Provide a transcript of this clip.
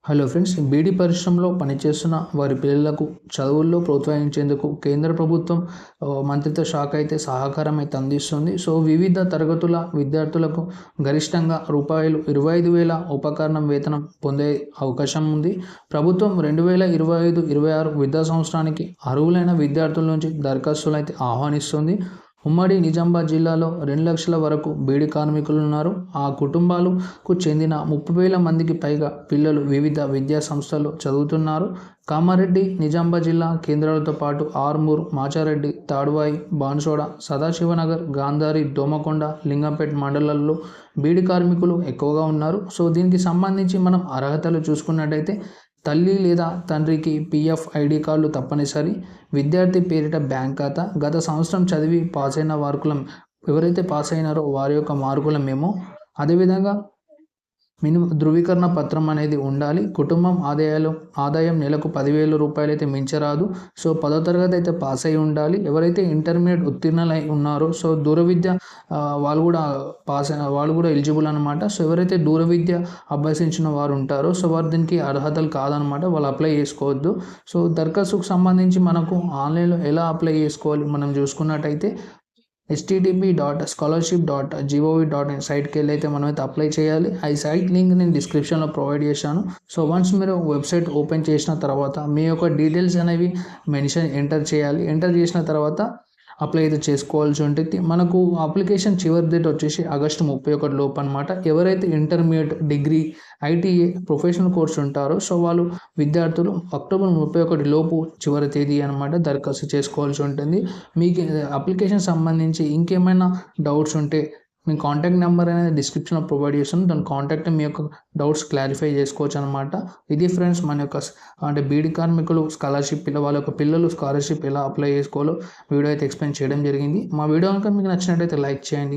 Hello friends, beedi పరిశ్రమలో పనిచేస్తున్న వారి పిల్లలకు చదువుల్లో ప్రోత్సహించేందుకు కేంద్ర ప్రభుత్వం మంత్రిత్వ శాఖ అయితే సహకారం అయితే అందిస్తుంది. సో వివిధ తరగతుల విద్యార్థులకు గరిష్టంగా రూపాయలు 25,000 ఉపకరణం వేతనం పొందే అవకాశం ఉంది. ప్రభుత్వం 2025-26 విద్యా సంవత్సరానికి అర్హులైన విద్యార్థుల నుంచి దరఖాస్తులు అయితే ఆహ్వానిస్తుంది. ఉమ్మడి నిజామాబాద్ జిల్లాలో 2 లక్షల వరకు బీడీ కార్మికులు ఉన్నారు. ఆ కుటుంబాలకు చెందిన 30,000 మందికి పైగా పిల్లలు వివిధ విద్యా సంస్థల్లో చదువుతున్నారు. కామారెడ్డి, నిజామాబాద్ జిల్లా కేంద్రాలతో పాటు ఆర్మూర్, మాచారెడ్డి, తాడ్వాయి, బాన్సోడ, సదాశివనగర్, గాంధారి, దోమకొండ, లింగంపేట్ మండలాల్లో బీడీ కార్మికులు ఎక్కువగా ఉన్నారు. సో దీనికి సంబంధించి మనం అర్హతలు చూసుకున్నట్టయితే తల్లి లేదా తండ్రికి పీఎఫ్ ఐడి కార్డులు తప్పనిసరి. విద్యార్థి పేరిట బ్యాంక్ ఖాతా. గత సంవత్సరం చదివి పాస్ అయిన మార్కులం ఎవరైతే పాస్ అయినారో వారి యొక్క మార్కుల మెమో. అదేవిధంగా మినిమం ధృవీకరణ పత్రం అనేది ఉండాలి. కుటుంబం ఆదాయం నెలకు 10,000 రూపాయలు అయితే మించరాదు. సో 10వ తరగతి అయితే పాస్ అయి ఉండాలి. ఎవరైతే ఇంటర్మీడియట్ ఉత్తీర్ణులై ఉన్నారో సో దూర విద్య వాళ్ళు కూడా ఎలిజిబుల్ అనమాట. సో ఎవరైతే దూర విద్య అభ్యసించిన వారు ఉంటారో సో వారు దీనికి అర్హతలు కాదనమాట, వాళ్ళు అప్లై చేసుకోవద్దు. సో దరఖాస్తుకు సంబంధించి మనకు ఆన్లైన్లో ఎలా అప్లై చేసుకోవాలి మనం చూసుకున్నట్టయితే http.scholarship.gov.in సైట్కి వెళ్ళి అయితే మనం అయితే అప్లై చేయాలి. ఈ సైట్ లింక్ నేను డిస్క్రిప్షన్లో ప్రొవైడ్ చేశాను. సో వన్స్ మీరు వెబ్సైట్ ఓపెన్ చేసిన తర్వాత మీ యొక్క డీటెయిల్స్ అనేవి ఎంటర్ చేయాలి. ఎంటర్ చేసిన తర్వాత అప్లై అయితే చేసుకోవాల్సి ఉంటుంది. మనకు అప్లికేషన్ చివరి డేట్ వచ్చేసి ఆగస్టు 31 లోపు అనమాట. ఎవరైతే intermediate, degree, ITA, professional course ఉంటారో సో వాళ్ళు విద్యార్థులు అక్టోబర్ 31 లోపు చివరి తేదీ అనమాట దరఖాస్తు చేసుకోవాల్సి ఉంటుంది. మీకు అప్లికేషన్ సంబంధించి ఇంకేమైనా డౌట్స్ ఉంటే మీ కాంటాక్ట్ నెంబర్ అనేది డిస్క్రిప్షన్లో ప్రొవైడ్ చేస్తాను. దాని కాంటాక్ట్ మీ యొక్క డౌట్స్ క్లారిఫై చేసుకోవచ్చు అనమాట. ఇది ఫ్రెండ్స్ మన యొక్క బీడీ కార్మికులు స్కాలర్షిప్ వాళ్ళ యొక్క పిల్లలు స్కాలర్షిప్ ఎలా అప్లై చేసుకోవాలో వీడియో అయితే ఎక్స్ప్లెయిన్ చేయడం జరిగింది. మా వీడియో కనుక మీకు నచ్చినట్టయితే లైక్ చేయండి.